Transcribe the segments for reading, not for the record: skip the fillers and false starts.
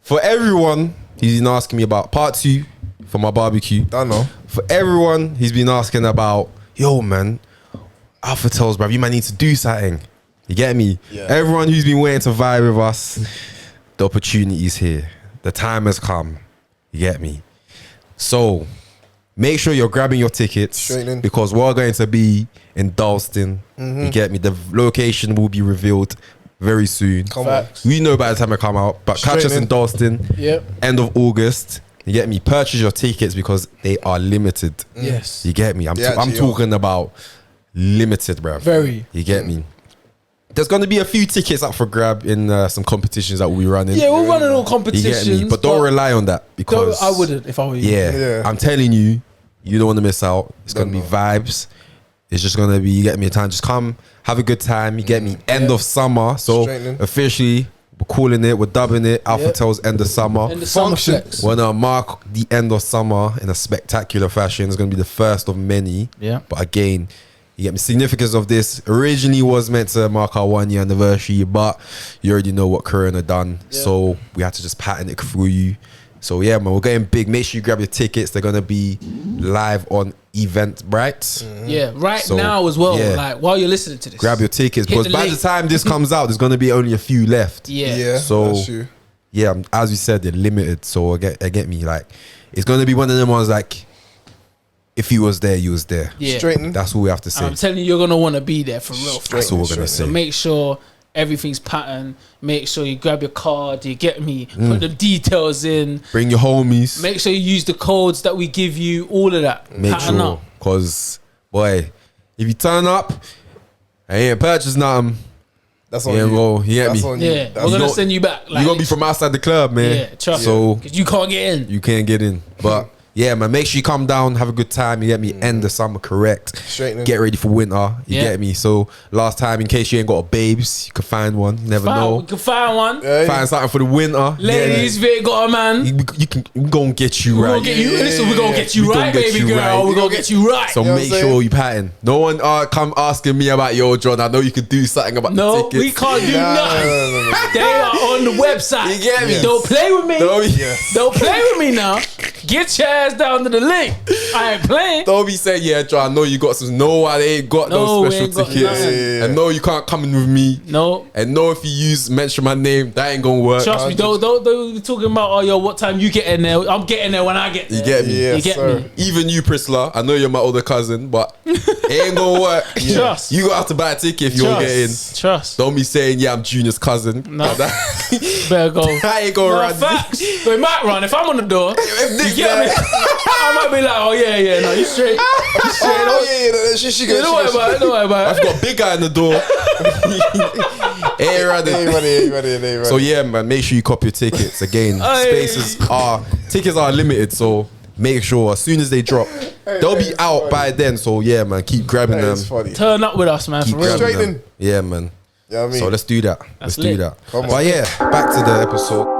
For everyone, he's been asking me about part 2 for my barbecue. I know. For everyone, he's been asking about, yo, man, Alpha tells, bruv, you might need to do something. You get me? Yeah. Everyone who's been waiting to vibe with us, the opportunity is here. The time has come. You get me? So, make sure you're grabbing your tickets because we're going to be in Dalston. You get me? The location will be revealed very soon. Come on. We know by the time I come out, but catch us in Dalston. End of August. You get me? Purchase your tickets because they are limited. Yes. You get me? I'm talking about limited, bruv. Very. You get me? There's going to be a few tickets up for grab in some competitions that we'll be running. Yeah, we're running all competitions. You get me? But don't rely on that because... I wouldn't if I were you. Yeah. I'm telling you, you don't want to miss out. It's going to be vibes. It's just going to be, you get me, a time. Just come, have a good time. You get me? End of summer. So officially, we're calling it, we're dubbing it Alpha Tells End of Summer. End of summer flex. We're going to mark the end of summer in a spectacular fashion. It's going to be the first of many. Yeah. But again... You get me? Significance of this originally was meant to mark our 1 year anniversary, but you already know what Corona done. Yeah. So we had to just pattern it through you. So yeah, man, we're getting big. Make sure you grab your tickets. They're gonna be live on Eventbrite. Yeah, now as well. Yeah. Like while you're listening to this, grab your tickets because by the time this comes out, there's gonna be only a few left. Yeah. So yeah, as we said, they're limited. So I get me. Like it's gonna be one of them ones like. If you was there, you was there. Yeah. That's all we have to say. I'm telling you, you're going to want to be there for real. That's all we're going to say. So make sure everything's patterned. Make sure you grab your card. You get me? Put the details in. Bring your homies. Make sure you use the codes that we give you. All of that. Make sure. Because, boy, if you turn up and you ain't purchase nothing, that's on you. Bro, you get me? Yeah, we're going to send you back. Like, you're going to be from outside the club, man. Yeah, trust me. So, because you can't get in. You can't get in. But... Yeah, man, make sure you come down, have a good time. You get me? End the summer correct. Get ready for winter. You get me? So, last time, in case you ain't got a babes, you can find one. You never know. You can find one. Find something for the winter. Ladies, if you ain't got a man, we're going to get you right. Listen, we're going to get you right, baby girl. We're going to get you right. So, make sure you pattern. No one come asking me about, yo, John, I know you could do something about the tickets. No, we can't do nothing. They are on the website. You get me? Don't play with me. Don't play with me now. Get your ass down to the link. I ain't playing. Don't be saying, yeah, John, I know you got some. No, I ain't got no special tickets. And no, you can't come in with me. No. And no, if you mention my name, that ain't gonna work. Trust me, don't be talking about, oh, yo, what time you getting there? I'm getting there when I get there. You get me? You get me? Even you, Priscilla, I know you're my older cousin, but it ain't gonna work. Trust. You gotta have to buy a ticket if you don't get in. Trust. Don't be saying, yeah, I'm Junior's cousin. No. Better go. I ain't gonna run. Facts. But it might run if I'm on the door. You get me? I might be like, oh yeah, no, you straight. You straight. She don't worry about it. Don't worry about it. I've got a big guy in the door. Ready. So yeah, man, make sure you copy your tickets. Again, tickets are limited, so make sure as soon as they drop, they'll be out by then. So yeah, man, keep grabbing them. Turn up with us, man. Keep grabbing them. Yeah, man. Yeah, I mean, so let's do that. Let's do that. But yeah, back to the episode.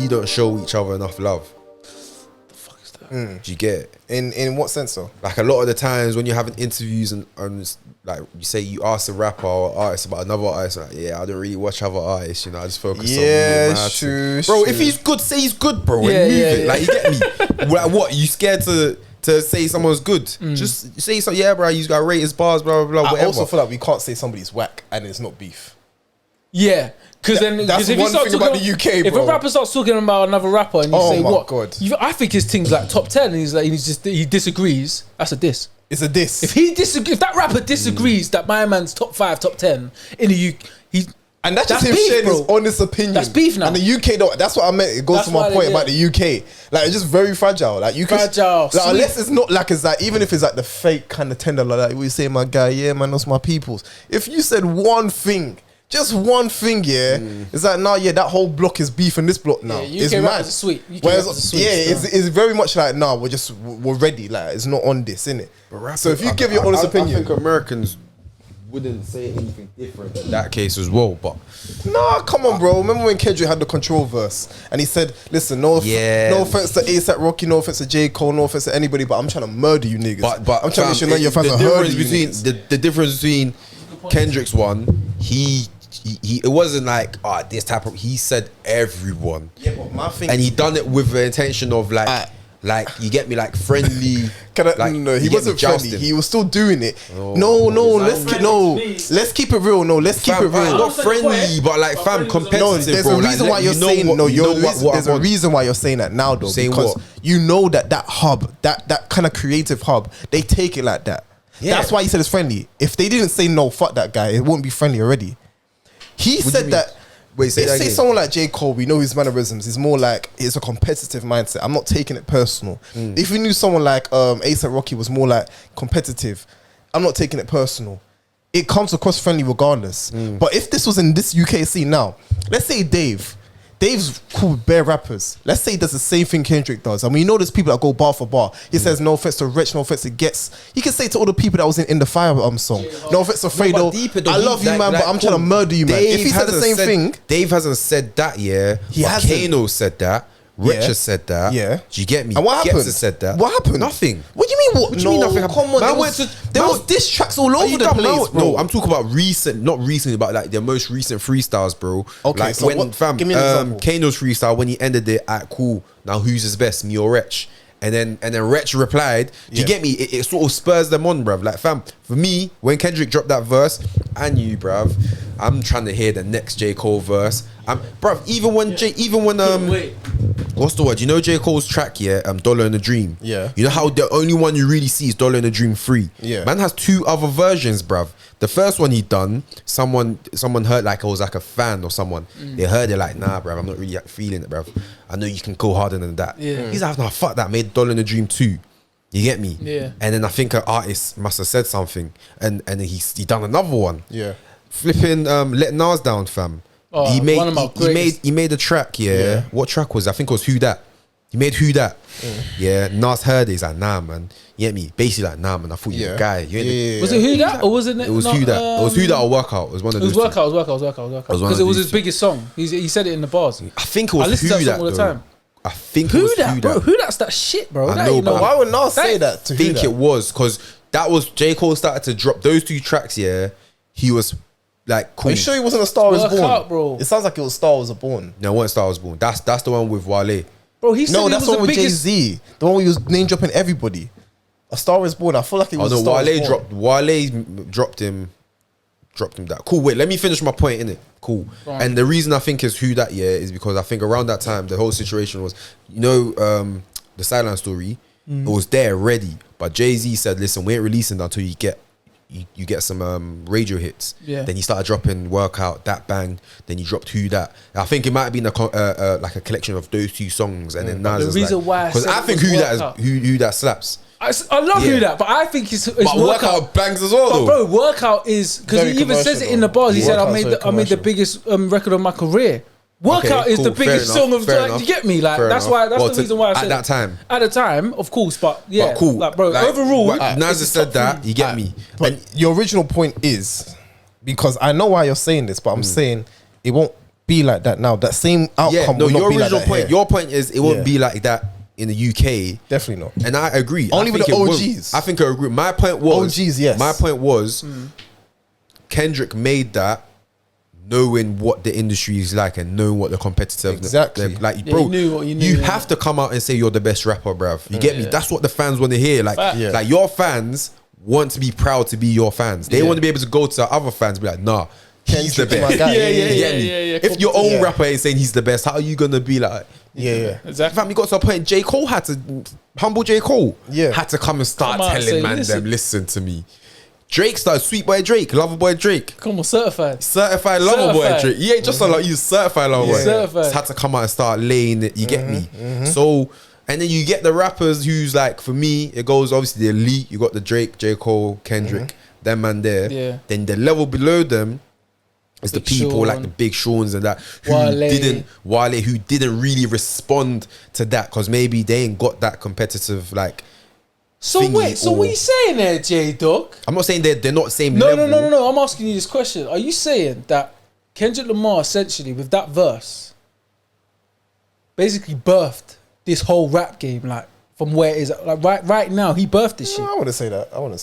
Don't show each other enough love. The fuck is that? Do you get it? In what sense though? Like a lot of the times when you're having interviews and like you say you ask a rapper or artist about another artist, like, yeah, I don't really watch other artists, I just focus on me and my true, bro. If he's good, say he's good, bro. And move it. Like you get me? Like, what? You scared to say someone's good? Just say so. Yeah, bro. You got rate his bars, blah blah blah. I whatever. also feel like we can't say somebody's whack and it's not beef. Yeah. Because then that's one thing about the UK, bro. If a rapper starts talking about another rapper and you say what, God. I think his thing's like top 10 and he disagrees. That's a diss. It's a diss. If that rapper disagrees that my man's top 5, top 10 in the UK, and that's just him sharing his honest opinion. That's beef now. And the UK, though, that's what I meant. It goes to my point about the UK. Like, it's just very fragile. Like, you can, like, unless it's not like it's like, even if it's like the fake kind of tender, like we say, my guy, yeah, man, that's my peoples. If you said one thing just one thing, it's like, nah, that whole block is beef and this block now. It's mad. Sweet. It's very much like, nah, we're ready. Like, it's not on this, innit? So if you give your honest opinion, I think Americans wouldn't say anything different in that case as well. But nah, come on, bro. Remember when Kendrick had the Control verse and he said, "Listen, no offense to ASAP Rocky, no offense to J Cole, no offense to anybody, but I'm trying to murder you niggas. But I'm trying to show none of your fans are hurting you niggas." The difference between Kendrick's one, he it wasn't like this type of. He said everyone. Yeah, but my thing, and he done it with the intention of like you get me, like friendly. No, he wasn't friendly. He was still doing it. Let's keep it real. No, let's keep it real. Not friendly, but like competitive. No, there's a reason why you're saying. No, there's a reason why you're saying that now, though. Because you know that hub, that kind of creative hub, they take it like that. Yeah. That's why he said it's friendly. If they didn't say no, fuck that guy, it wouldn't be friendly already. He said that. Wait, say someone like J. Cole, we know his mannerisms. He's more like, it's a competitive mindset. I'm not taking it personal. If we knew someone like ASAP Rocky was more like competitive, I'm not taking it personal. It comes across friendly regardless. But if this was in this UK scene now, let's say Dave's cool with bare rappers. Let's say he does the same thing Kendrick does. And we know there's people that go bar for bar. He says no offense to Rich, no offense to Gets. He can say to all the people that was in the Fire song, no offense to Fredo, I love you, man, but I'm trying to murder you, man. If he said the same thing. Dave hasn't said that, He hasn't. Kano said that. Rich has said that. Yeah. Do you get me? And what happened? Gets has said that. What happened? Nothing. What do you mean? What do you mean nothing? Come on. There was diss tracks all over the place, bro. No, I'm talking about recent, not recently, but like their most recent freestyles, bro. Okay, like so when, give me an example. Kano's freestyle, when he ended it at cool, now who's his best, me or Wretch? And then Wretch replied, do you get me? It sort of spurs them on, bruv. Like, fam, for me, when Kendrick dropped that verse, I knew, bruv, I'm trying to hear the next J. Cole verse. Bruv, even when Wait. what's the word? You know J. Cole's track, Dollar in a Dream? Yeah. You know how the only one you really see is Dollar in a Dream 3? Yeah. Man has 2 other versions, bruv. The first one he done, someone heard, like it was like a fan or someone. They heard it like, nah, bruv, I'm not really feeling it, bruv. I know you can go harder than that. Yeah. He's like, nah, fuck that, made Dollar in a Dream 2. You get me? Yeah. And then I think an artist must have said something, and then he done another one. Yeah. Flipping Let Nas Down, fam. Oh, he made a track, Yeah. What track was it? I think it was Who Dat. He made Who Dat. Yeah, Nas heard it. He's like, nah, man. You get me? Basically like, nah, man, I thought you were a guy. You ain't Was it Who Dat or was it? It was Who Dat. It was Who Dat or Workout. It was one of those. It was Workout. Because it was his biggest song. He said it in the bars. I think it was I listen to Who that Dat song all the time. I think it was Who Bro, Dat. Who Dat's that shit, bro. I know, but Why would Nas say that to I think Who Dat? it was because that was J. Cole started to drop those 2 tracks. He was like, cool. Are you sure he wasn't a Star Was Born? Out, bro. It sounds like it was Star Was Born. No, it wasn't Star Was Born. That's the one with Wale. Bro, he said No, he that's was the one the with biggest. Jay-Z. The one where he was name dropping everybody. A Star Was Born. I feel like it was a Star Was Born. Wale dropped him that. Cool, wait, let me finish my point, innit? Cool. And the reason I think is Who Dat, is because I think around that time, the whole situation was, the Sideline Story, it was there ready. But Jay-Z said, listen, we ain't releasing that until you get some radio hits. Yeah. Then he started dropping Workout, That Bang. Then he dropped Who Dat. I think it might have been like a collection of those 2 songs. And then Nas The reason why I because said I it think was Who Dat slaps. I love Who Dat, but I think it's But Workout bangs as well, But though. bro, Workout is because Very he even says commercial, it in the bars. He though. said, "I Workout's made the very biggest record of my career." Workout is cool, the biggest fair song of. enough, fair Like, enough, you get me? Like fair that's enough. why. That's Well, the reason why I said at that time. At the time, of course, but yeah, But cool. Like, bro, Like, overall, Nas it's has said top that. 3. You get me? But And your original point is, because I know why you're saying this, but I'm saying it won't be like that now. That same outcome will not your be like original that point. here. Your point is it won't Yeah. be like that in the UK. Definitely not. And I agree. Only I with think the it won't. OGs. I think I agree. My point was OGs, yes. My point was Kendrick made that knowing what the industry is like and knowing what the competitive Exactly. like, Yeah, bro. you knew what you knew, You yeah. have to come out and say you're the best rapper, bruv. You get me? Yeah. That's what the fans want to hear. Like, Fact. Yeah. like your fans want to be proud to be your fans. They Yeah. want to be able to go to other fans and be like, nah, he's the Kendrick, best. my guy. Yeah, You get yeah, me? yeah, yeah. If your own Yeah. rapper ain't saying he's the best, how are you gonna be like? Yeah. Exactly. Fam, you got to a point. J. Cole had to humble J. Cole. Yeah. Had to come and start Come out and telling say, man listen. them, listen to me. Drake started Sweet Boy Drake, Lover Boy Drake. Come on, certified. Certified Lover Boy Certified. Drake. He ain't just like you certified Lover Boy. Certified. Just had to come out and start laying it. You get me? So, and then you get the rappers who's like, for me, it goes obviously the elite. You got the Drake, J. Cole, Kendrick, them man there. Yeah. Then the level below them, It's the Big people Sean. like the Big Seans and that who Wale. didn't really respond to that because maybe they ain't got that competitive like. So wait, so what are you saying there, J Dog? I'm not saying they're not same No, level. no. I'm asking you this question. Are you saying that Kendrick Lamar essentially with that verse basically birthed this whole rap game, like from where it is, like right now he birthed this shit? I wouldn't say that. I would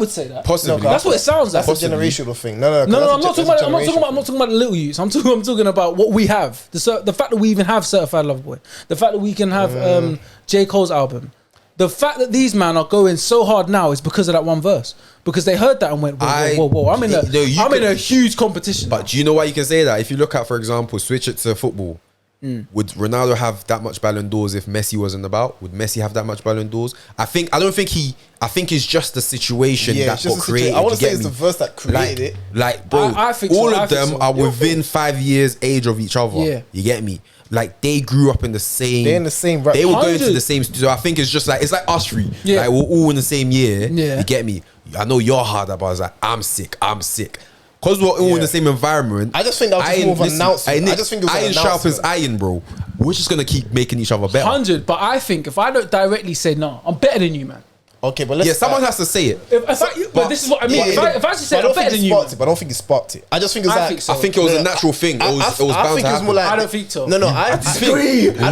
say that. Possibly. That's what it sounds like. That's a generational thing. No, I'm not talking about the little youths. I'm talking about what we have. The fact that we even have Certified Lover Boy. The fact that we can have J. Cole's album. The fact that these men are going so hard now is because of that one verse. Because they heard that and went, whoa. I'm in a huge competition. But do you know why you can say that? If you look at, for example, switch it to football. Would Ronaldo have that much Ballon d'Ors if Messi wasn't about? Would Messi have that much Ballon d'Ors? I think it's just the situation that got created. I want to say it's the verse that created it. Like, bro, I think all so. of them are within 5 years age of each other. Yeah. You get me? Like they grew up in the same. They're in the same rap. They were going 100. to the same. So I think it's just like it's like us three. Yeah. Like we're all in the same year. Yeah. You get me? I know you're hard, but I was like, I'm sick. Because we're all in the same environment. I just think that was just more of an announcement. I just think it was an iron sharp as announcement. iron, bro. We're just gonna keep making each other better. 100, but I think if I don't directly say no, I'm better than you, man. Okay, but let's. Yeah, someone has to say it. But this is what I mean. If I actually say I'm better than you, but I don't think it sparked it. I just think it was like. think so. I think it was a natural thing. It was bound I think to it was more happen. like. I don't think so. No, I disagree. I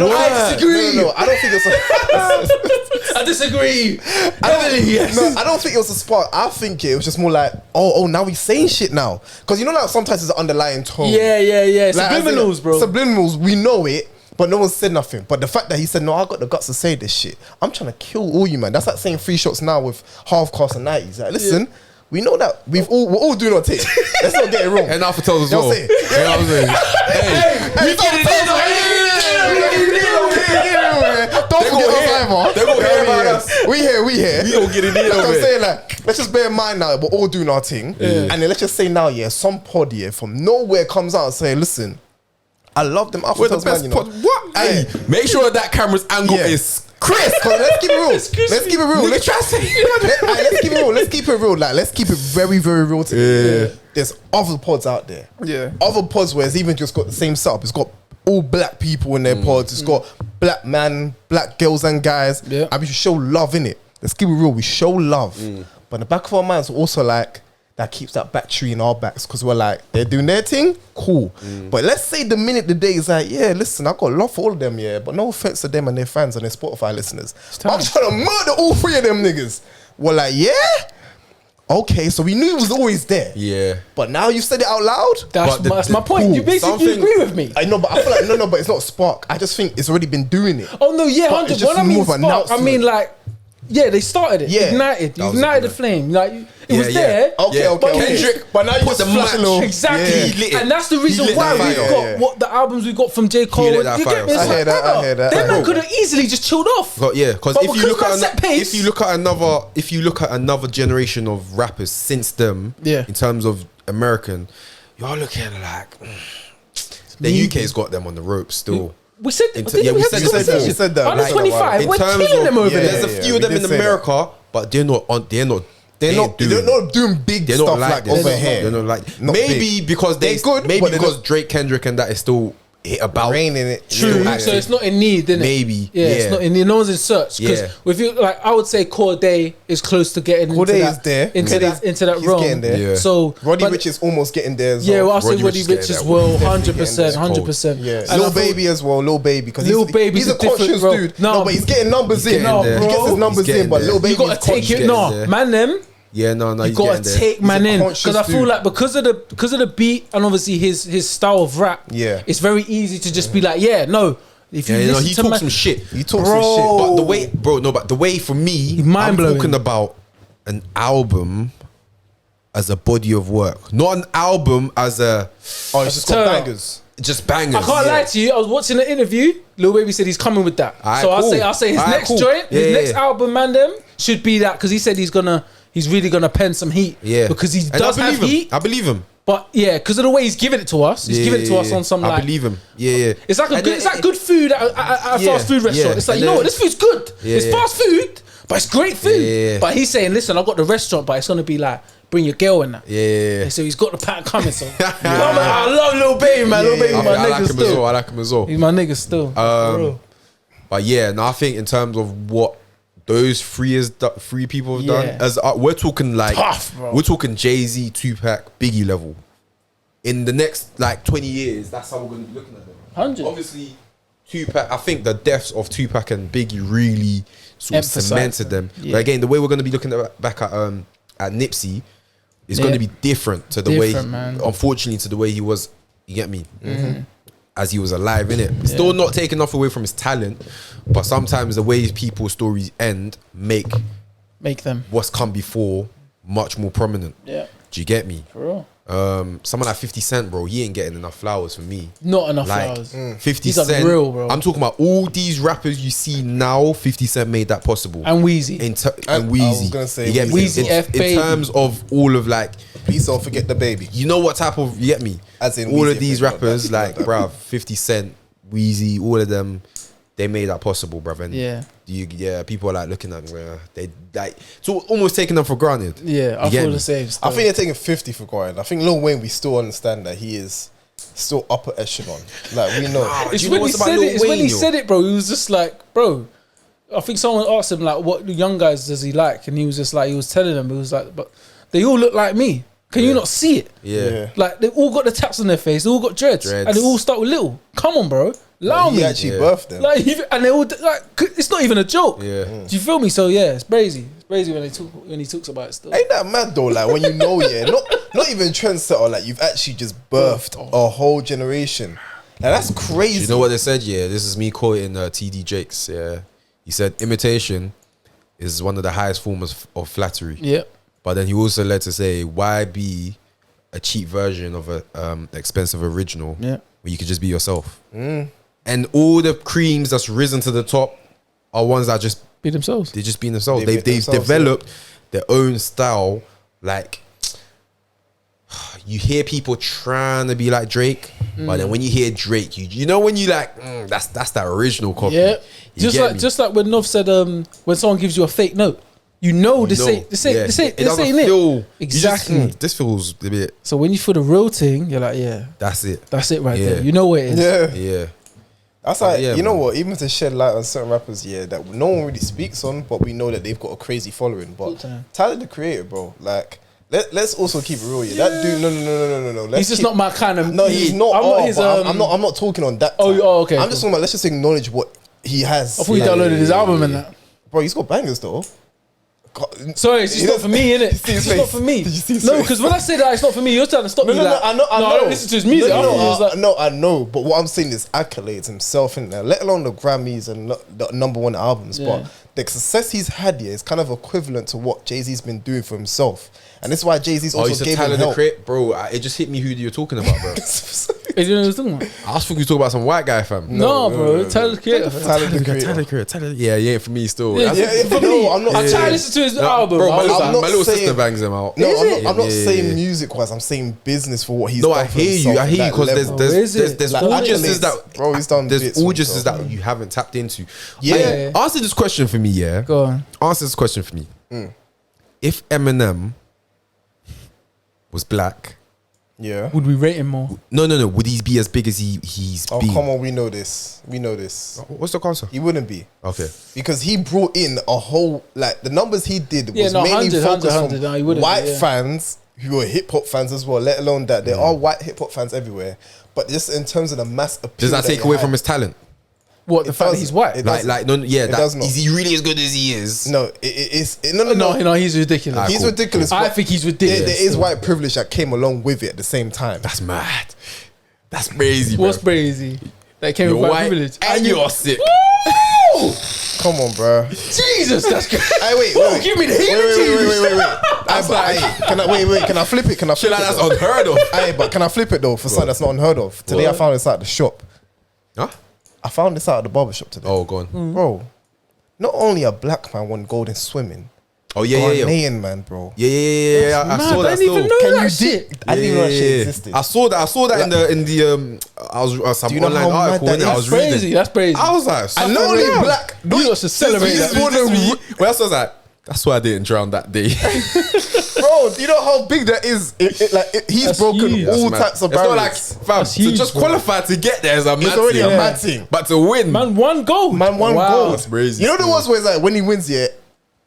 disagree. No, I don't think it's. I disagree. No, I don't think it was a spark. I think it was just more like, oh, now he's saying shit now. Because you know, like sometimes there's an underlying tone. Yeah. Like, Subliminals, bro. Subliminals, we know it, but no one said nothing. But the fact that he said, no, I got the guts to say this shit. I'm trying to kill all you, man. That's like saying 3 shots now with half cast and 90s. Like, listen, we know that we're all doing our take. Let's not get it wrong. And Alpha tells as You know well. what I'm saying? You know what I'm saying? Hey, We get it. Don't forget us either. They gonna hear about us. We here. We gonna get it in That's what I'm there. saying, like, let's just bear in mind now, we're all doing our thing. And then let's just say now, some pod here from nowhere comes out and say, listen, I love them. We're the best pod. What? Hey, make sure that camera's angle is crisp. Let's keep it real. Let's keep it real. Let's keep it real. Let's keep it real. Like, let's keep it very, very real today. Yeah. There's other pods out there. Yeah. Other pods where it's even just got the same setup. It's got all black people in their pods. It's got black man, black girls and guys. Yeah. And we should show love in it. Let's keep it real. We show love. But in the back of our minds, also like, that keeps that battery in our backs because we're like, they're doing their thing, cool. But let's say the minute the day is like, yeah, listen, I got love for all of them, but no offense to them and their fans and their Spotify listeners. I'm trying to murder all 3 of them niggas. We're like, okay, so we knew it was always there. Yeah. But now you said it out loud. That's my point. You basically agree with me. I know, but I feel like but it's not spark. I just think it's already been doing it. Oh no, yeah, But it's 100. just When I mean more of an spark, I announcement. mean like, they started it. Yeah. Ignited was the good. flame. Like it was Yeah. there. Okay. Kendrick, But now you put just the flash a match. little. Exactly, He lit it. and that's the He reason lit why that we've fire. got Yeah. what the albums we got from J. Cole. lit that You fire. get me? It's I hear like, that, I brother, hear that. Them Bro. man could have easily just chilled off. Yeah, because But if you because look man at set pace- if you look at another generation of rappers since them, Yeah. in terms of American, you're looking like the UK's got them on the ropes still. We said, In didn't yeah, we we have said this that. conversation? You said that. Under Like, 25, in we're terms killing them over yeah, there. There's a few of we them in did say America, but they're not doing big They're stuff not like this. over here. They're not like Not maybe big. because They're good, maybe but they're because not- Drake, Kendrick, and that is still about Raining it. True, Yeah. so it's not in need, isn't it? Maybe, yeah, yeah. it's not in need. No one's in search because Yeah. with you, like I would say, Corday is close to getting Corday into is that, there. into that, into that He's realm. getting there. Yeah. So Roddy but- Rich is almost getting there as yeah, well. well, I'll say Roddy Roddy Rich Rich is as getting well, there. 100%, Cold. 100%. Yeah, And Lil I thought- Baby as well, Lil Baby because Lil Baby's he's a a different conscious bro. dude. No. No, but he's getting numbers in. getting there. He gets his He's numbers getting in, but there. Lil You Baby gotta is take conscious. it, no, there. man. Them. Yeah, no, You he's gotta getting there. take man a in conscious because I feel dude. like because of the beat and obviously his style of rap. Yeah. it's very easy to just be like, yeah, no. If you Yeah, listen he to talks some shit. He talks Bro. some shit. But the way for me, I'm mind-blowing. talking about an album as a body of work, not an album as a Oh, it's just turn got up. bangers. just bangers. I can't lie to you. I was watching an interview. Lil Baby said he's coming with that. Alright, So cool. I'll say his Alright, next cool. joint, his Yeah, next yeah. album, Mandem, should be that because he said he's really gonna pen some heat. Yeah, because he And does I have believe him. heat. I believe him. But yeah, because of the way he's giving it to us, he's Yeah, giving it to yeah, us yeah. on some I like. believe him. Yeah. It's like And it's like good food at a Yeah, fast food restaurant. yeah. It's like, And you know then- what, this food's good. Yeah, It's yeah. fast food, but it's great food. Yeah. But he's saying, listen, I got the restaurant, but it's gonna be like bring your girl in that. Yeah. So he's got the pack coming. So I love Lil Baby, man. Lil Baby, my I nigga like him still. as well. I like him as well. He's my nigga still. But yeah, no, I think in terms of what those three people have done, as we're talking like Tough, bro. we're talking Jay-Z, Tupac, Biggie level. In the next like 20 years, that's how we're gonna be looking at them. 100. Obviously, Tupac. I think the deaths of Tupac and Biggie really sort of cemented them. Yeah. But again, the way we're gonna be looking back at Nipsey is going to be different to the way, man. unfortunately, to the way he was. You get me? As he was alive, innit? Still not taking off away from his talent, but sometimes the way people's stories end make them what's come before much more prominent. Yeah. Do you get me? For real. Someone like 50 Cent, bro, he ain't getting enough flowers for me. Not enough Like, flowers. 50 He's Cent, unreal, bro. I'm talking about all these rappers you see now. 50 Cent made that possible. And Weezy. And I was Wheezy. gonna say You get me? Weezy F in Baby. terms of all of like, Please don't forget the baby. you know what type of, you get me? As in all Weezy of these F Baby, rappers, not like, that. bruv, 50 Cent, Wheezy, all of them, they made that possible, bruv. And people are like looking at them, they like, so almost taking them for granted. Yeah, I You get feel me? the same. I Still. think they're taking 50 for granted. I think Lil Wayne, we still understand that he is still upper echelon. Like, we know. Nah, It's do you know when he what's about said Lil it. It's when he Wayne, yo? said it, bro. He was just like, bro. I think someone asked him like, "What young guys does he like?" And he was just like, he was telling them, he was like, "But they all look like me. Can you not see it? Yeah. Like they all got the tats on their face. They all got dreads. And they all start with little. Come on, bro. Allow He me. actually birthed them. Like, and they all like. It's not even a joke. Yeah. Do you feel me? So yeah, it's crazy. It's crazy when he talks about it still. Ain't that mad though? Like, when you know, not even trendsetter, like, you've actually just birthed a whole generation. Like, that's crazy. You know what they said? Yeah, this is me quoting TD Jakes. Yeah, he said imitation is one of the highest forms of flattery. Yeah. But then he also led to say, why be a cheap version of a expensive original? Yeah. Where you could just be yourself. And all the creams that's risen to the top are ones that just Be themselves. they're just being themselves. They They've be themselves, developed their own style. Like, you hear people trying to be like Drake, but then when you hear Drake, you know when you like that's that original copy. Yeah. You get me? Just like when Nov said when someone gives you a fake note, you know this ain't it doesn't it. feel Exactly. you just, this feels a bit. So when you feel the real thing, you're like, yeah, That's it. that's it right Yeah. there. You know what it is. Yeah. Yeah. That's like, Yeah, you know man. what? Even to shed light on certain rappers, that no one really speaks on, but we know that they've got a crazy following. But Big time. Tyler the Creator, bro, like, let's also keep it real. Yeah, that dude, no. He's just not my kind of. No, he's not. I'm not his. I'm not talking on that. Oh, time. okay, I'm just talking about. Let's just acknowledge what he has. I thought you Like, downloaded his album and that. bro. He's got bangers though. God. Sorry, it's just not for me, innit? Did you see his It's not face? for me. Did you see his No, face? because when I say that it's not for me, you're trying to stop me. Like, I know. I don't listen to his music. I thought he was like, No, I know. But what I'm saying is accolades himself in there, let alone the Grammys and the #1 albums. Yeah. But the success he's had here is kind of equivalent to what Jay-Z's been doing for himself. And this is why Jay-Z's Oh, you also said gave Tyler him the help. Creator, bro. It just hit me who you're talking about, bro. you know what I'm talking about? I was thinking you talking about some white guy, fam. No, bro. Tyler the Creator. Tyler the Creator. Tyler. Yeah, he ain't for me still. Yeah, That's- for me, I'm not. I try to listen to his album. Bro, I my was little, like, not my little saying- sister bangs them out. No, Is it? I'm not Yeah. saying music wise. I'm saying business for what he's No, done I for hear himself you. I at hear you that because level. there's Like, audiences accolades, that bro, he's done there's bits for audiences himself. that you haven't tapped into. Yeah. Answer this question for me. Yeah. Go on. Answer this question for me. If Eminem was black, Yeah. Would we rate him more? no, would he be as big as he's Oh, been? come on, we know this. We know this. What's the answer? He wouldn't be. Okay. Because he brought in a whole, like, the numbers he did Yeah, was no, mainly 100, focused 100, no, he on wouldn't, white yeah. fans who are hip hop fans as well, let alone that there are white hip hop fans everywhere. But just in terms of the mass appeal. Does that take he away had- from his talent? What, the It fact that doesn't. he's white? It Like, doesn't. no, yeah. It does not. Is he really as good as he is? No, no. He's ridiculous. Ah, He's cool. ridiculous. I but think he's there ridiculous. is white privilege that came along with it at the same time. That's mad. That's crazy, bro. What's crazy? That came You're with white white privilege. and you're sick. Come on, bro. Jesus, that's good. Hey, wait. Give me the heat. Wait. That's like, can I flip it? Can I Shit flip like it? that's unheard of. Hey, but can I flip it though for something that's not unheard of? Today I found this out at the shop. Huh? I found this out at the barber shop today. Oh, go on. Bro, not only a black man won gold in swimming, Oh yeah. Ghanaian man, bro. Yeah. I saw that. I didn't even know Can that you shit. I didn't even know that shit existed. I saw that in the I was some Do you know online how mad article that and I is? was Crazy. reading. That's crazy. I was like, And not only black, You got to celebrate that. Well, I was like, that's why I didn't drown that day. bro. Do you know how big that is? He's That's broken huge. all That's mad. types of It's not like, barriers. fam, That's to huge, just bro. qualify to get there is a mad It's already thing. a mad thing. But to win, Man, one goal. Man, one Wow. goal. That's crazy You know the still. ones where it's like when he wins, yeah,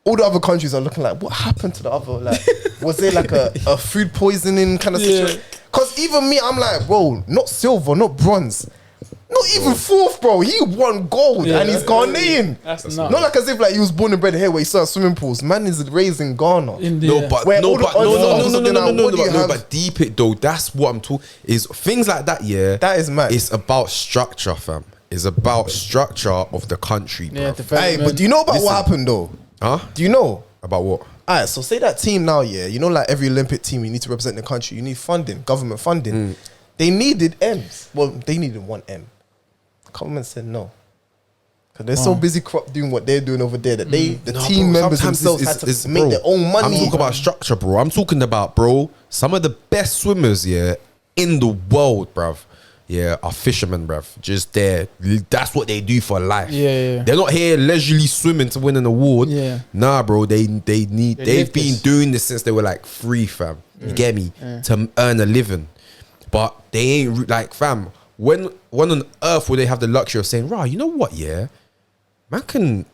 all the other countries are looking like, what happened to the other? Like, was there like a food poisoning kind of situation? Because even me, I'm like, bro, not silver, not bronze, not even fourth, bro. He won gold and he's Ghanaian. That's Not nuts. like as if like he was born and bred here where he saw swimming pools. Man is raised in Ghana. India. No, but Where no, all the but no, odds no, are no, no, something no, no, like, no, what do you no, have? but deep it though. That's what I'm talking. Is things like that. Yeah, That is mad. It's about structure, fam. It's about structure of the country, bro. Yeah, Hey, development. but do you know about Listen. what happened though? Huh? Do you know? About what? Alright, so say that team now, yeah, you know, like every Olympic team, you need to represent the country. You need funding, government funding. They needed M's. Well, they needed one M. Government said no. Because they're so busy doing what they're doing over there that the No, team bro, members sometimes themselves had to make their own money. I'm talking about structure, bro. I'm talking about, bro, some of the best swimmers, yeah, in the world, bruv. Yeah, are fishermen, bruv. Just there. That's what they do for life. Yeah. They're not here leisurely swimming to win an award. Yeah. Nah, bro. They've live been this. doing this since they were like 3, fam. You get me? To earn a living. But they ain't like, fam. When on earth would they have the luxury of saying, "Rah, you know what? Yeah, man can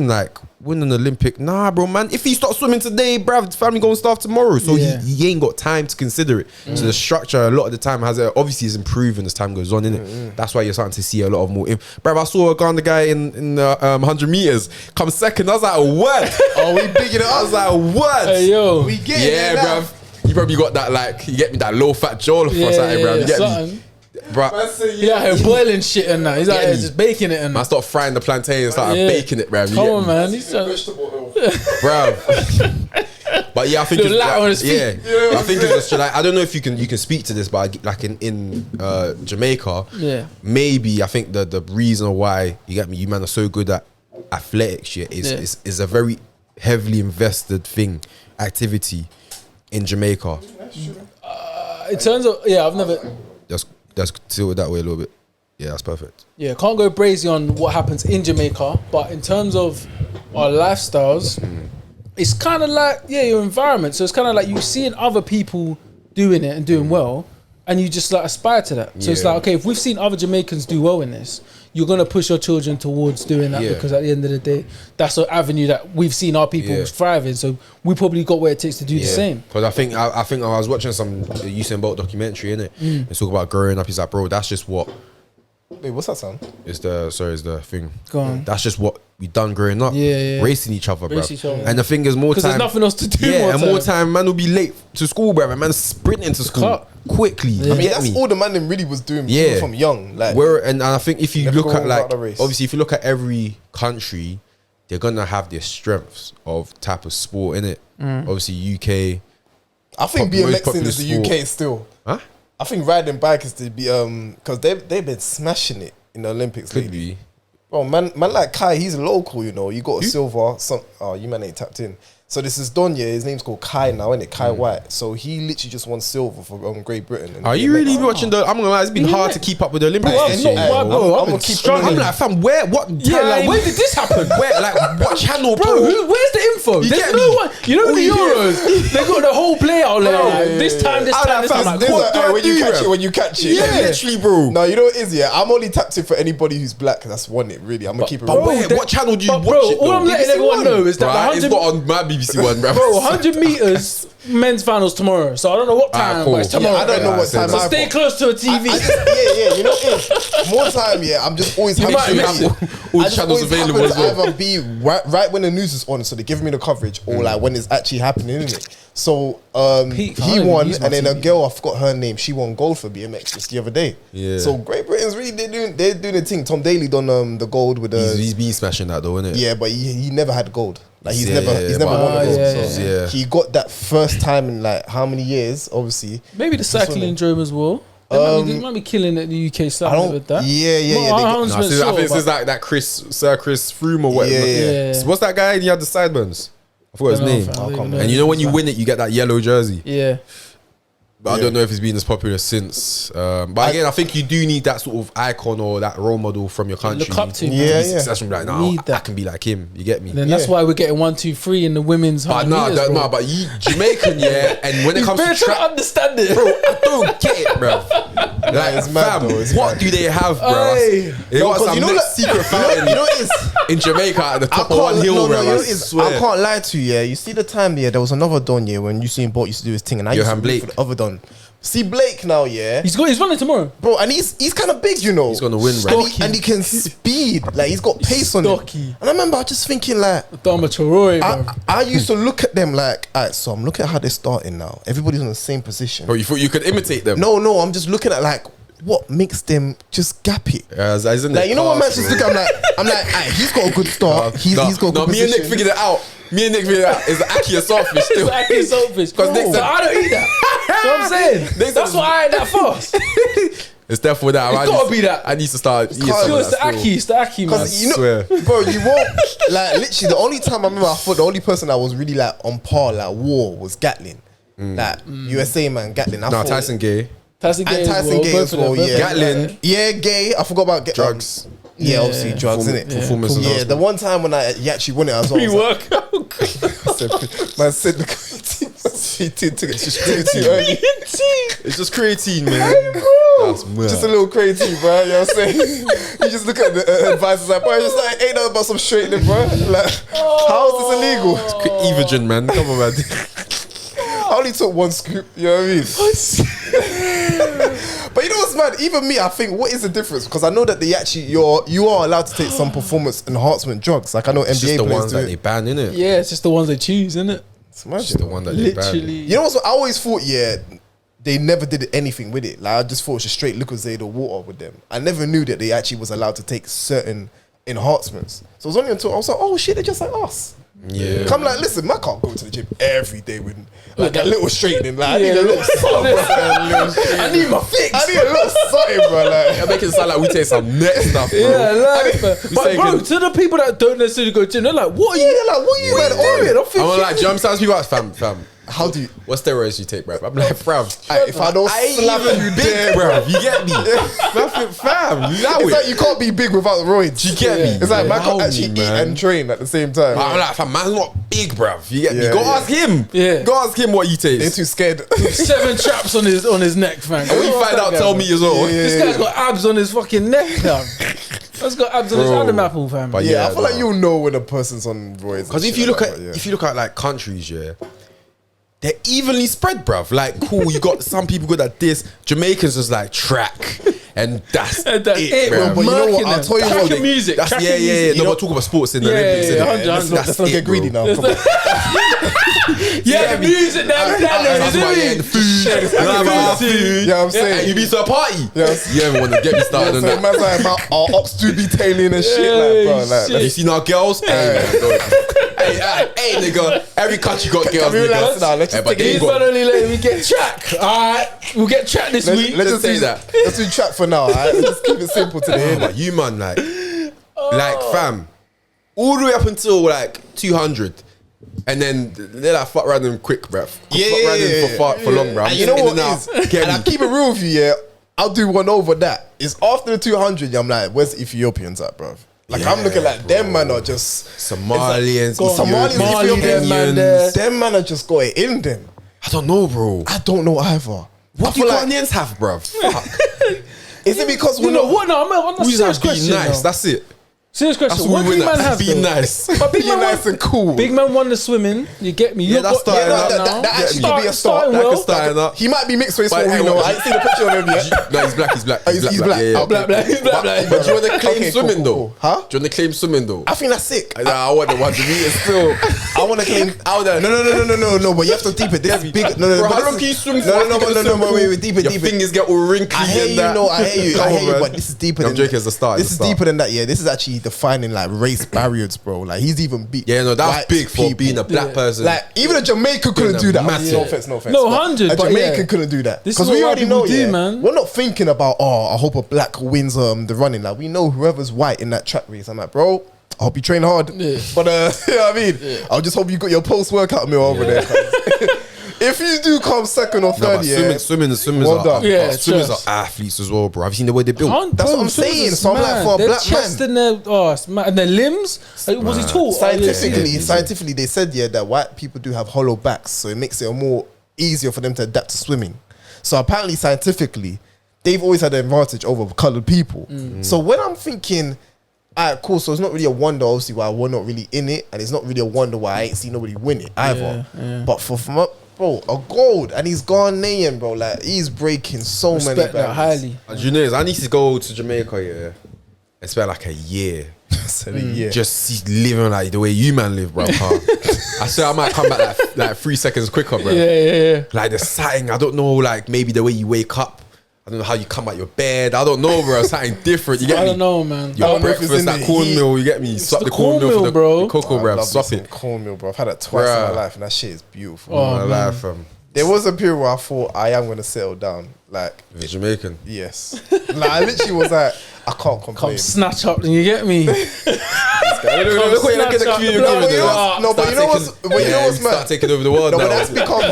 like win an Olympic." Nah, bro, man. If he starts swimming today, bruv, his family gonna starve tomorrow. So Yeah. he ain't got time to consider it. So the structure a lot of the time obviously is improving as time goes on, innit? That's why you're starting to see a lot of more. Bruv, I saw a Ghana guy in the 100 meters come second. I was like, what? Oh, we bigging it I up. was like, what? Hey, yo. We get Yeah, it now. bruv. You probably got that like you get me that low fat jollof or something, bruv. You get me, something. bruv. Yeah, here boiling shit and that. He's out Get here me. just baking it and Man, that. start frying the plantain and start Yeah. baking it, bruv. You Come get on, me? man. He's Bruv. But yeah, I think Little light on his feet. I think it's just like I don't know if you can speak to this, but like in Jamaica, Yeah. maybe I think the reason why you get me, you man are so good at athletics, yeah, is a very heavily invested activity in Jamaica. In terms of, I've never, Let's tilt it that way a little bit. Yeah, that's perfect. can't go brazy on what happens in Jamaica, but in terms of our lifestyles, it's kind of like, your environment. So it's kind of like you seeing other people doing it and doing well, and you just like aspire to that. So it's Yeah. like, okay, if we've seen other Jamaicans do well in this, you're going to push your children towards doing that Yeah. because at the end of the day, that's an avenue that we've seen our people Yeah. thrive in. So we probably got what it takes to do the same. Because I think I was watching some Usain Bolt documentary, innit? It's talk about growing up. He's like, bro, that's just what Wait, what's that sound? is the thing. Go on. That's just what we done growing up. Yeah. Racing each other, bro. Race each other. And the thing is, more Because time. there's nothing else to do. Yeah, and more time, man will be late to school, bro. And man sprinting to school cut. quickly. Yeah. You I mean, get that's me? all the man them really was doing Yeah. from young. Like, And I think if you Never look go at like without a race. obviously if you look at every country, they're gonna have their strengths of type of sport in it. Obviously UK, I think most BMXing popular is the sport. UK still. huh? I think riding bike is to be because they've been smashing it in the Olympics Could lately. be. Bro, man like Kai, he's local, you know. You got a silver. You man ain't tapped in. So this is Donya. His name's called Kai now, isn't it? Kai White. So he literally just won silver for Great Britain. in Are you BMX. really watching the? I'm gonna lie, it's been hard to keep up with the Olympics. Bro, this I'm year, not- bro. bro, I've I'm been gonna keep struggling. I'm like, fam, what time? Yeah, like, where did this happen? Where, like, what channel, Bro, bro? where's the info? You There's get no me? one. You know the Euros? They got the whole play out there. Bro, Like, this time, this I time, like this time. fam, Like, this what like- do I Hey, when you do, catch bro? it, when you catch it. Yeah, literally, bro. No, you know what it is, yeah? I'm only tapped in for anybody who's black. That's won it, really. I'm going to keep it But real. where? What channel do you But watch bro, it? all I'm letting everyone know is that Right, the it's 100 not on my BBC One, bro. Bro, 100 meters men's finals tomorrow. So I don't know what time, cool. but it's tomorrow. Yeah, I don't know what time So I stay bought. close to a TV. You know what it is? More time, yeah. I'm just always happy might to miss have it. All I just channels always available happen as to well. either be right when the news is on, so they give me the coverage, or like when it's actually happening, isn't it? So Peak. I he don't even won, use my and then a TV. girl, I forgot her name, she won gold for BMX just the other day. Yeah. So Great Britain's really they're doing the thing. Tom Daley done the gold with the He's been smashing that though, isn't it? yeah, but he never had gold. Like he's Yeah, never yeah, won but- a gold. yeah, so yeah. he got that first time in like how many years? Obviously, Maybe the cycling drone as well. They might be killing it in the UK I side don't. with that. Yeah. Well, They I'm got- 100% Nah, since, I sure, think but- since that Sir Chris Froome or whatever. Yeah. Yeah. So what's that guy? He had the sideburns. I forgot his name. And you know when you win it, you get that yellow jersey. Yeah. But I don't know if it's been as popular since. But again, I think you do need that sort of icon or that role model from your country. Look up to. Yeah, be successful. Like, nah, I can be like him. You get me? Then that's why we're getting 1, 2, 3 in the women's. But but you Jamaican, yeah. And when it comes to trying to understand it, bro, I don't get it, bro. Like, it's mad, fam, though, it's what mad. do they have, bro? They got some secret fountain in Jamaica at the top of one hill, bro. I can't lie to you. Yeah, you see the time there was another Don when Usain Bolt used to do his thing, and I used to root for the other Don. See Blake now, yeah. He's running tomorrow, bro, and he's kind of big, you know. He's gonna win, bro. And he can speed, like he's got pace on him. And I remember just thinking, like, I used to look at them like, alright, so I'm looking at how they're starting now. Everybody's on the same position. Bro, you thought you could imitate them? No, I'm just looking at like what makes them just gap it. Isn't like, you know what, man? Just look, I'm like, he's got a good start. He's got a good position. Me and Nick figured it out. It's the accA saltfish still. It's the accA saltfish. Because I don't eat that. You know what I'm saying? That's why I ain't that fast. It's definitely that. It's gotta be that. I need to start eating some of that. It's the accA, man. Because you know, bro, you won't like literally. The only time I remember, I thought the only person that was really like on par, like war, was Gatlin. Like USA man, Gatlin. Tyson Gay. Tyson Gay as well. Yeah, Gatlin. Yeah, Gay. I forgot about drugs. Yeah, obviously drugs, innit? Performance. Yeah, the one time when he actually won it, I was like, pre-workout. Man said the creatine took it just creatine early. It's just creatine, man. Hey, bro. Just a little creatine, bro. You know what I'm saying? You just look at the advice, like, bro, it's just like, ain't nothing about some straightening, bro. Like, how is this illegal? It's Evogen, man. Come on, man. I only took 1 scoop, you know what I mean? But you know what's mad? Even me, I think, what is the difference? Because I know that you are allowed to take some performance enhancement drugs. Like I know it's NBA just the players ones do that it. they ban, innit? Yeah, it's just the ones they choose, innit? It's just the one that they ban. You know what? I always thought, they never did anything with it. Like I just thought it was just straight Lucozade or water with them. I never knew that they actually was allowed to take certain enhancements. So it was only until I was like, oh shit, they're just like us. Yeah. Come like, listen, I can't go to the gym every day with like a little straightening. Like, I need a little something, bro. I need my fix. I need a little something, bro. Like, you're making it sound like we take some net stuff, bro. Yeah, like, but bro, to the people that don't necessarily go to gym, they're like, what are you? They're like, what are you doing? I'm like, jump sounds people out, fam. How do you? What steroids you take, bruv? I'm like, bruv. If I don't slap you big, bruv. You get me? Fam, it's like you can't be big without roids. You get me? It's like man can't actually eat and train at the same time. I'm like, fam, man's not big, bruv. You get me? Go ask him. Yeah. Go ask him what he takes. They're too scared. 7 traps on his neck, fam. And when you find out, tell me as well. This guy's got abs on his fucking neck, fam. He's got abs on his Adam apple, fam. But I feel like you'll know when a person's on roids. Because if you look at like countries, they're evenly spread, bruv. Like, cool, you got some people good at this. Jamaicans is like track, and that's it, bruv. But you know what? I'll tell you what. Music. That's, yeah. No, we're talking about sports in the Olympics. Let's not get greedy now. The music, the food. Yeah, I'm saying. And you be to a party. You ever want to get me started on that? Man's like about our ox to be tailing and shit, like, bro. Have you seen our girls? Hey, nigga. Every country got girls, nigga. Let's just take it. Only let me get track. Alright, we'll get track this week. Let's just say that. Let's do track for now. Alright, let's just keep it simple today. But you man, like fam, all the way up until like 200, and then they're like fuck random quick, bruv. Fuck random for long, bruv. And you know what it is? And I keep it real with you, I'll do one over that. It's after the 200. I'm like, where's the Ethiopians at, bruv? Like I'm looking like them man are just Somalians, Ethiopians. Them man are just got it in them. I don't know, bro. I don't know either. What do Ghanaians have, bruv? Fuck. Is it because we're not? What? No, I'm not. We just have be nice. That's it. Serious question. What big man have? Be nice. But big man nice and cool. Big man won the swimming. You get me? Yeah, that's starting up. That actually could be a start. That could start up. He might be mixed race for all we know. I ain't seen the picture of him yet. No, he's black. He's black. He's black. Yeah. Black. But do you want to claim swimming though? Huh? Do you want to claim swimming though? I think that's sick. I want to watch the meter still. I want to claim. No. But you have to deep it. This is big. No. How long can you swim for? No. Wait. Deep it. Your fingers get all wrinkly. I hear you. But this is deeper than that. I'm joking. As a start. This is deeper than that. Yeah, this is actually defining like race barriers, bro. Like he's even beat. Yeah, no, that's big for being a black person. Like even a Jamaican couldn't do that. No offense. No, 100. A Jamaican couldn't do that because we already know, man. We're not thinking about I hope a black wins the running. Like we know whoever's white in that track race. I'm like, bro, I hope you train hard. Yeah. But you know what I mean? Yeah. I'll just hope you got your post-workout meal over there. If you do come second or third, swimmers well done. Yeah, swimmers are trust. athletes as well, bro. Have you seen the way they build? That's what I'm saying. So I'm like, for a their black chest man. and and their limbs. Was he tall? Scientifically, they said that white people do have hollow backs, so it makes it more easier for them to adapt to swimming. So apparently, scientifically, they've always had an advantage over coloured people. So when I'm thinking, alright, cool, so it's not really a wonder, obviously, why we're not really in it, and it's not really a wonder why I ain't seen nobody win it either. Yeah. But bro, a gold, and he's Ghanaian, bro. Like, he's breaking so Respect many that barriers. highly. You know, I need to go to Jamaica, yeah, and spend like a year. Just living like the way you man live, bro. I swear I might come back like 3 seconds quicker, bro. Yeah. Like the setting, I don't know, like maybe the way you wake up. I don't know how you come out your bed. I don't know, bro. Something different. You get me? I don't know, man. Your breakfast, that cornmeal, you get me? Swap the cornmeal for the bro. cocoa, bro. Swap it. Cornmeal, bro. I've had that twice in my life, and that shit is beautiful. Oh, man. There was a period where I thought I am gonna settle down. Like, If you're Jamaican. yes. Like, I literally was like, I can't complain. Come snatch up, and you get me. Look what you're looking at the No, but you know what's mad? Start taking over the world No, now.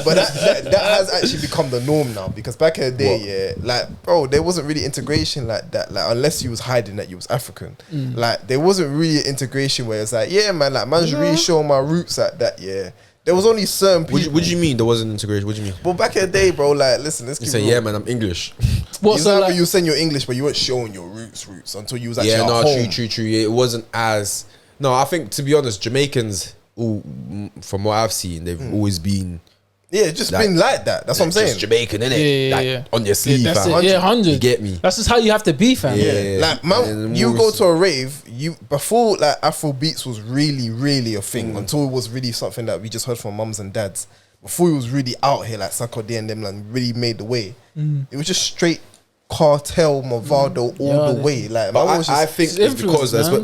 but that has actually become the norm now, because back in the day, like, bro, there wasn't really integration like that. Like, unless you was hiding that you was African, like, there wasn't really integration where it's like, yeah, man, like, man's really showing my roots like that. Yeah, there was only certain people. What do you mean there wasn't integration? What do you mean? Well, back in the day, bro, like, listen, let's You keep say, real. yeah, man, I'm English. What's You so like, like? you saying you're English, but you weren't showing your roots until you was actually Yeah, at no, home. true. It wasn't as... No, I think, to be honest, Jamaicans, from what I've seen, they've always been... Yeah, it's just like, been like that. That's what I'm saying. Just Jamaican, innit? Yeah. On your sleeve, That's fam. it. Yeah, 100. You get me? That's just how you have to be, fam. Yeah. Like, man, you go to a rave, before like Afro beats was really a thing, until it was really something that we just heard from mums and dads. Before it was really out here, like Sarkodie and them, like, really made the way. It was just straight cartel, Movado all the way. Like, But man was just, I think it's it's because influence, man.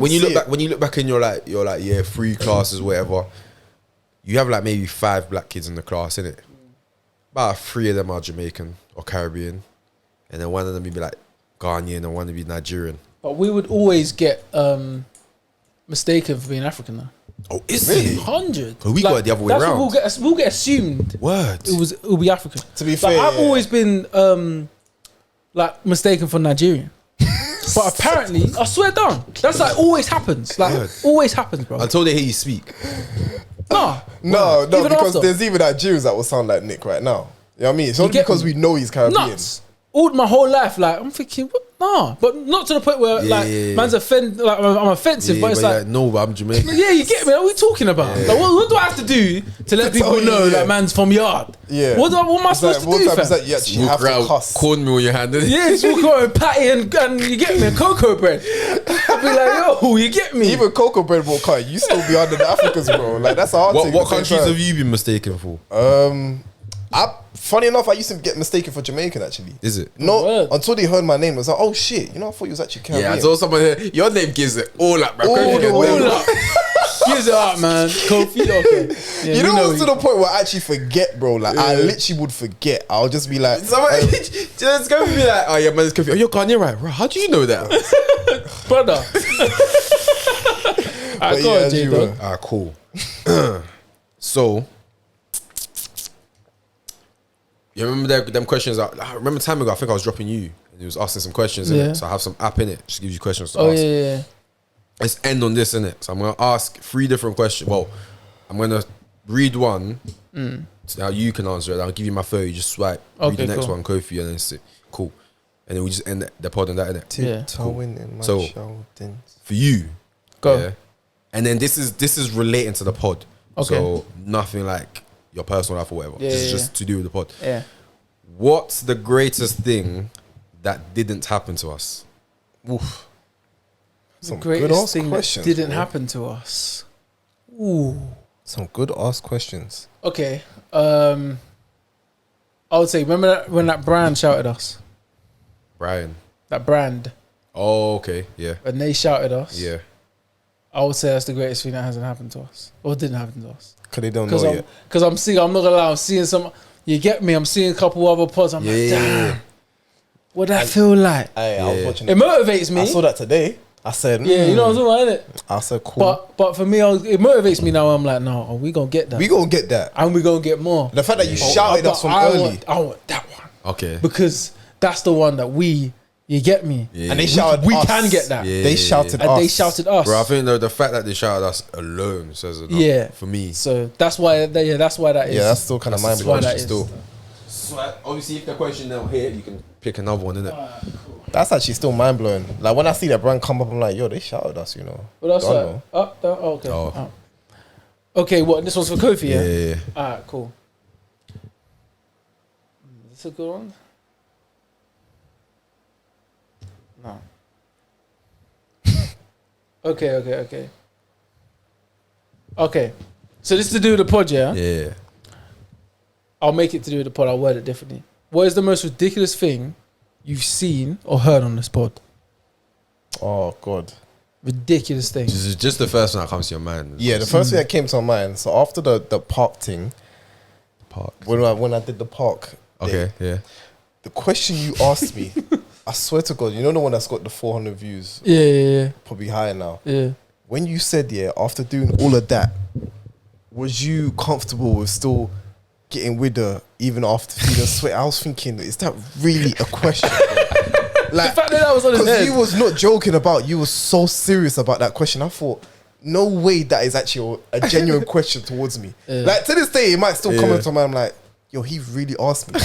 when you look back in your year 3 classes, whatever, you have like maybe 5 black kids in the class, innit? About 3 of them are Jamaican or Caribbean, and then one of them would be like Ghanaian and one would be Nigerian. But we would always get mistaken for being African now. Oh, is it? 100. Oh, we got it the other way that's around. what we'll get assumed. Word. It will be African. to be Like, fair, I've always been like mistaken for Nigerian. But apparently, I swear down, that's like always happens. Like, Word. always happens, bro. Until they hear you speak. Nah. no, Even because after. there's even Nigerians that will sound like Nick right now. You know what I mean? It's only get because me? we know he's Caribbean. Nuts. All my whole life, like, I'm thinking, what? Nah. But not to the point where, Yeah. man's like, I'm offensive, but it's but like, no, but I'm Jamaican. yeah, you get me? What are we talking about? Like, what do I have to do to let people tell you, know yeah. that man's from yard? Yeah. What am I It's supposed like, to do, what type is fam? that you actually Walk have to around cuss? cornmeal in your hand. innit? Yeah, just walk around and patty and you get me, a cocoa bread. I'll be like, yo, you get me? Even cocoa bread will cut. You still be under the Africans, bro. Like, that's a hard thing. What at the countries same time. have you been mistaken for? Funny enough, I used to get mistaken for Jamaican, actually. Is it? No, Word. until they heard my name, I was like, oh shit, you know, I thought you was actually Caribbean. Yeah, I told someone here, your name gives it all up, bro. All Don't the forget way that. All up. Gives it up, man. Kofi, okay. Yeah, You know we what's to the point where I actually forget, bro? Like, I literally would forget. I'll just be like, Someone just go and be like, oh yeah, man, it's confused. Oh, you're Ghanaian, right? Bro, how do you know that? brother. I yeah, got as J you dog. were. Cool. So, you remember them questions? I remember time ago, I think I was dropping you, and he was asking some questions. Yeah. Innit? So I have some app in it, just gives you questions to Oh ask. yeah. Let's end on this, innit? So I'm gonna ask 3 different questions. Well, I'm gonna read one, so now you can answer it. I'll give you my phone. You just swipe. Read Okay, the next cool. one, Kofi, and then sit. Cool. And then we just end the pod on that, innit? Yeah. Tiptoeing in my So- shoulders. For you, Go. yeah? And then this is relating to the pod. Okay. So nothing like your personal life or whatever. Yeah, This is yeah, just to do with the pod. Yeah. What's the greatest thing that didn't happen to us? Oof. The Some good greatest ass thing questions. that didn't bro. happen to us. Ooh. Some good ass questions. Okay. I would say, remember that when that brand shouted us? Brian. That brand. Oh, okay. Yeah. When they shouted us. Yeah. I would say that's the greatest thing that hasn't happened to us. Or didn't happen to us. Because they don't know yet. Because I'm seeing, I'm not gonna lie, I'm seeing some, you get me, I'm seeing a couple other pods, I'm like, Yeah. damn. What that feel like? I was watching It motivates me. I saw that today. I said, Yeah, you know what I'm talking about, innit? I said, cool. But for me, it motivates me now. I'm like, no, we gonna get that. We gonna get that. And we gonna get more. The fact that you shouted us from early. I want that one. Okay. Because that's the one that you get me. Yeah. And they shouted We us. can get that. Yeah. They shouted And us. they shouted us. Bro, I think the fact that they shouted us alone says enough. Yeah. For me. So that's why that is. Yeah, that's still kind of mind That's why blowing. that is. Still. So obviously, if the question don't hit, you can pick another one, innit? That's actually still mind blowing. Like when I see that brand come up, I'm like, yo, they shouted us, you know. Well, that's Don't right. know. Up, down, okay. Oh. Up. Okay, what? This one's for Kofi, yeah? Yeah. Alright, cool. Is this a good one? No. Okay. Okay. So this is to do with the pod, yeah? Yeah. I'll make it to do with the pod. I'll word it differently. What is the most ridiculous thing you've seen or heard on this pod? Oh, God. Ridiculous thing. This is just the first one that comes to your mind. Yeah, the first thing that came to my mind. So after the park thing, Park. when I did the park, Okay, yeah. the question you asked me, I swear to God, you know the one that's got the 400 views, Yeah. probably higher now. Yeah. When you said, yeah, after doing all of that, was you comfortable with still getting with her even after feeling sweat? I was thinking, is that really a question? Like, The fact that was on his because head. you was not joking about, you was so serious about that question. I thought, no way that is actually a genuine question towards me. Yeah. Like to this day, it might still come Yeah. into my mind. I'm like, yo, he really asked me.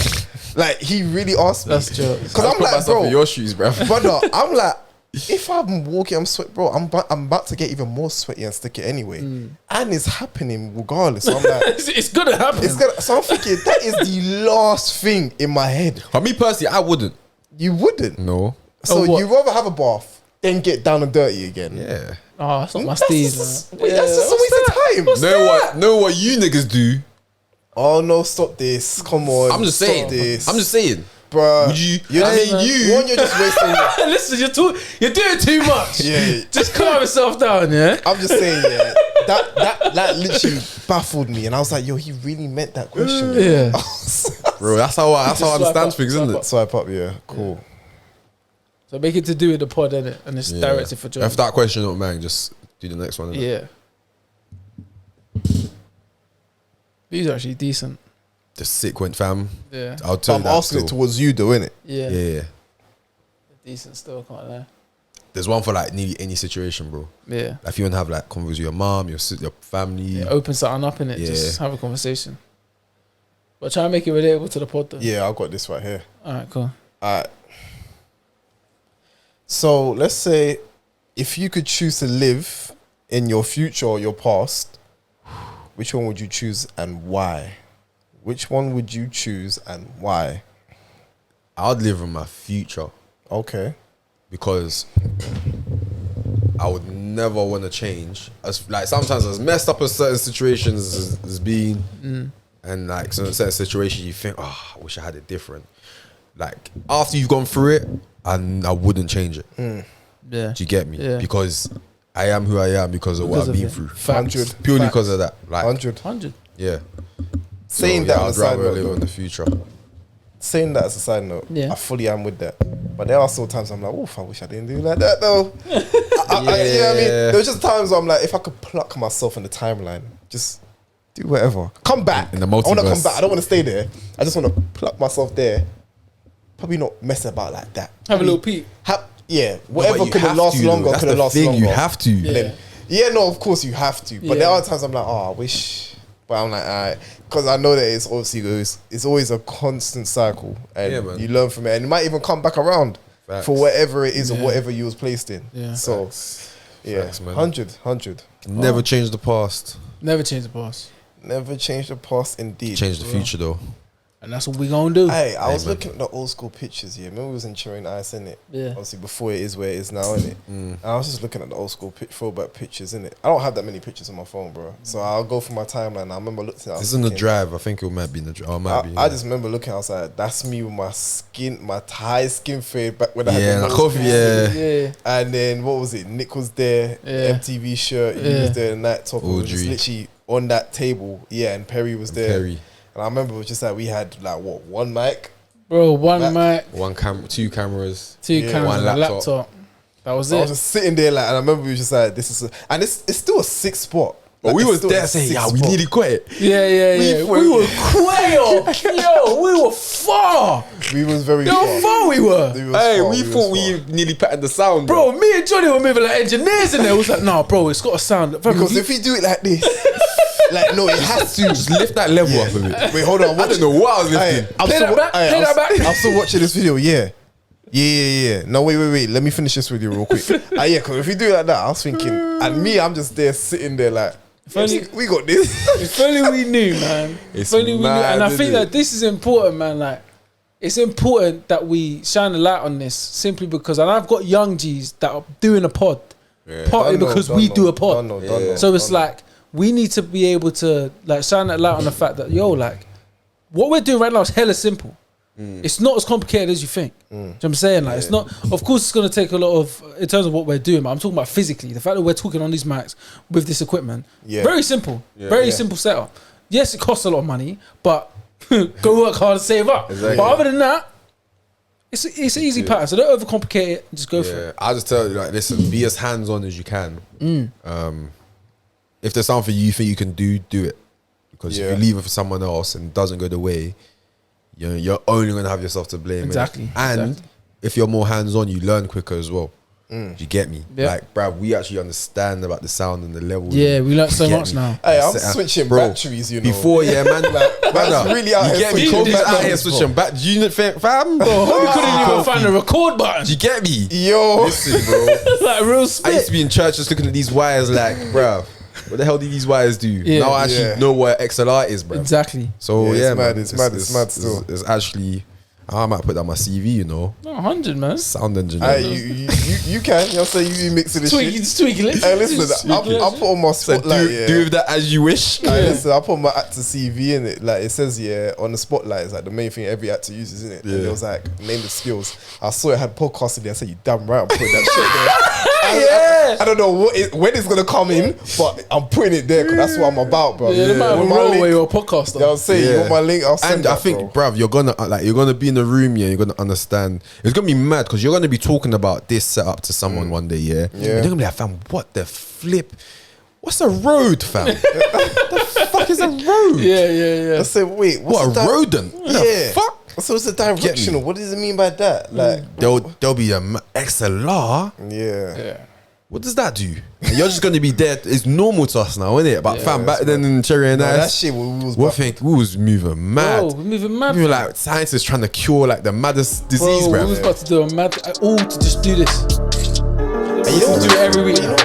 Like he really asked me. That's jokes. Because I'm like, bro, in your shoes, bro. brother, I'm like, if I'm walking, I'm sweat, bro. I'm about to get even more sweaty and sticky anyway, and it's happening regardless. So I'm like, it's gonna happen. it's gonna. So I'm thinking that is the last thing in my head. For me personally, I wouldn't. You wouldn't. No. So Oh, what? you rather have a bath than get down and dirty again. Yeah. Oh, that's not my That's steez, just, man. wait, that's just a waste of time. Know what you niggas do? Oh no, stop this! Come on, I'm just saying. Stop this. I'm just saying. Bruh. Would you? You're, I mean, you. one, you're just wasting. Listen, you're doing too much. Yeah. Just calm yourself down, yeah. I'm just saying, yeah. That literally baffled me, and I was like, yo, he really meant that question. Yeah. Bro, that's how I Just swipe understand up, things, swipe isn't up. it? Swipe up, yeah, cool. So make it to do with the pod, innit? And it's Yeah. directed for John. If that question don't mind, just do the next one. Innit? Yeah. These are actually decent. The sick went fam. Yeah. I'll So tell I'm you that asking still. it towards you, though, innit? Yeah. Yeah. Decent still, can't lie. There's one for like nearly any situation, bro. Yeah. Like if you want to have like convos with your mom, your family. Yeah. Open something up in it. Yeah. Just have a conversation. But try and make it relatable to the pod, though. Yeah, I've got this right here. All right, cool. Alright. So let's say if you could choose to live in your future or your past, which one would you choose and why? Which one would you choose and why? I'd live in my future Okay. because I would never want to change. As like sometimes as messed up as certain situations has been, and like certain situations you think, oh, I wish I had it different. Like after you've gone through it, and I wouldn't change it. Yeah. Do you get me? Yeah. Because I am who I am because of what Because I've of been it. through. Facts. 100. Purely Facts. because of that. Like 100. 100. yeah. Saying So, that yeah, on a I'd side rather note, live though. in the future. Saying that as a side note, Yeah. I fully am with that. But there are still times I'm like, oof, I wish I didn't do like that though. You know what I mean? Yeah. There's just times where I'm like, if I could pluck myself in the timeline, just do whatever. Come back. In the I want to come multiverse. back. I don't want to stay there. I just want to pluck myself there. Probably not mess about like that. Have a little peek. Yeah, But whatever you could have have lasted to, though. longer That's could have the lasted thing, longer. you have to. And then, yeah, no, of course you have to. But there Yeah. are times I'm like, oh, I wish. But I'm like, alright, because I know that it's obviously it's always a constant cycle, and Yeah, man. you learn from it, and it might even come back around Facts. for whatever it is or Yeah. whatever you was placed in. Yeah. So, yeah, Facts, man. 100. Never change the past. Never change the past. Never change the past, indeed. Change the future though. And that's what we gonna do. Hey, I was man. looking at the old school pictures here. Remember we was in Cherry Ice, innit? Yeah. Obviously before it is where it is now, innit? And I was just looking at the old school throwback pictures, innit? I don't have that many pictures on my phone, bro. So I'll go through my timeline. I remember looking at This is in the drive. I think it might be in the drive. Oh, it might be. I just remember looking outside. That's me with my skin, my high skin fade back when I yeah, had and the the nose coffee. piercing. Yeah. Yeah. And then what was it? Nick was there, Yeah. MTV shirt. He Yeah. was there, and that top. It was just Audrey. literally on that table. Yeah, and Perry was there. Perry. And I remember it was just like we had like what, one mic. Bro, one Mac. mic, One camera, 2 cameras. two Yeah. cameras, One and a laptop. laptop. That was I it. was just sitting there like, and I remember we were just like, this is, and it's still a sick spot. But Like, we it's was still there a saying, sick yeah, we spot. nearly quit. Yeah. We were quail. Yo, we were far. We was very Yo, how far we were. Hey, we thought we nearly patted the sound, Bro, me and Johnny were moving like engineers in there. It was like, nah, bro, it's got to sound. Because if you do it like this, like, no, it has to. Just lift that level up a bit. Wait, hold on. I don't know what I was lifting. Play that back. I'm still watching this video, yeah. No, wait. Let me finish this with you real quick. Yeah, because if you do it like that, I was thinking, and me, I'm just there sitting there like, we got this. If only we knew, man. It's If only we knew. mad, And I isn't think it? that this is important, man. Like, it's important that we shine a light on this simply because, and I've got young G's that are doing a pod, partly because we do a pod. So it's like, we need to be able to like shine that light on the fact that, yo, like, what we're doing right now is hella simple. It's not as complicated as you think. Do you know what I'm saying? Like, it's not, of course, it's going to take a lot of, in terms of what we're doing, but I'm talking about physically. The fact that we're talking on these mics with this equipment, very simple. Very simple setup. Yes, it costs a lot of money, but go work hard and save up. Exactly. But other than that, it's an easy pattern. So don't overcomplicate it. Just go for it. I'll just tell you, like, listen, be as hands-on as you can. If there's something you think you can do it. Because if you leave it for someone else and it doesn't go the way, you're only going to have yourself to blame. Exactly. And if you're more hands-on, you learn quicker as well. Do you get me? Yeah. Like, bruv, we actually understand about the sound and the level. Yeah, we learn so You get much me? now. Hey, I'm switching batteries, you know. Before, man, like, Man's really out you here get me? switching Kobe's out here batteries, switching back. Do you fam? We couldn't even find the record button. Do you get me? Yo. Listen, bro. Like real I used spit. to be in church just looking at these wires like, bruv, what the hell do these wires do? Yeah. Now I actually know what XLR is, bruv. Exactly. So Yeah, yeah, it's man, mad, it's mad still. It's actually, I might put that on my CV, you know, 100, man. sound engineer. Hey, you can. You'll say you mixing this shit. Tweaking it. Hey, listen, I'll put on my So spotlight. do with that as you wish. Hey, listen, I put my actor CV in it. Like, it says, on the spotlight, it's like the main thing every actor uses, isn't it? And it was like, name the skills. I saw it had podcasts in there. I said, you damn right, I'm putting that shit there. I don't know when it's going to come in, but I'm putting it there because that's what I'm about, bro. Yeah, no matter With what my role link, where you're a podcaster. I'll say, you want my link, I'll send And that, I think, bro. bruv, you're gonna be in the room, you're gonna understand. It's gonna be mad because you're gonna be talking about this setup to someone one day, And they're gonna be like, fam, what the flip? What's a road, fam? The fuck is a road? Yeah. I said, wait, What, a rodent? What the fuck? So it's a directional. What does it mean by that? Like, There'll be a XLR. yeah. What does that do? And you're just gonna be there. It's normal to us now, isn't it? But fam, back then in Cherry and No, that Ice, shit was we was moving mad. Bro, we're moving mad. We were like scientists trying to cure like the maddest disease, Bro, bro. we was about to do a mad, all to just do this. And You don't do it every week. You know